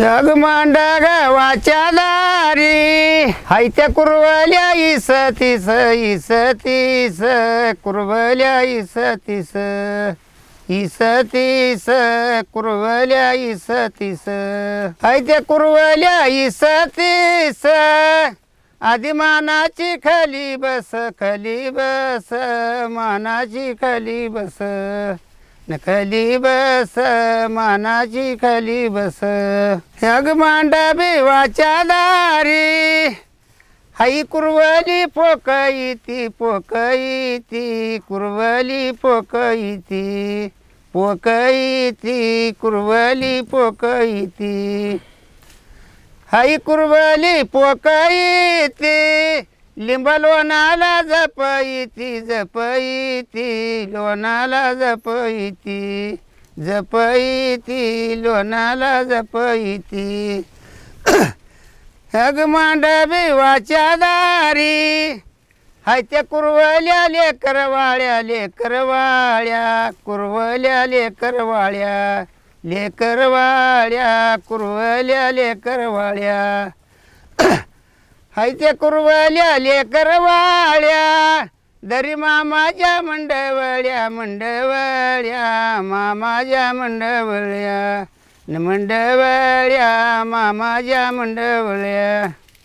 जग मांडा गावाच्या दारी हाय त्या कुरवल्या इसतीस इसतीस कुरवल्या इसतीस इसतीस कुरवल्या इसतीस हाय त्या कुरवल्या इसतीस आधी मानाची खाली बस मानाची खाली बस न खाली बस मानाची खाली बस जग मांडा बेवाच्या दारी हाई कुरवली पोकईती पोकईती कुरवली पोकईती पोकईती कुरवली पोकईती हाई कुरवली पोकईती लिंब लोणाला जपईती जपईती लोणाला जपईती जपईती लोणाला जपईती हग मांडा बेवाच्या दारी हाय त्या कुरवल्या लेकरवाळ्या लेकरवाळ्या कुरवल्या लेकरवाळ्या लेकरवाळ्या कुरवल्या लेकरवाळ्या हाय त्या कुरवल्या लेकरवाळ्या दरी मामाच्या मंडवळ्या मंडवळ्या मामाच्या मंडवळ्या न मंडवळ्या मामाच्या मंडवळ्या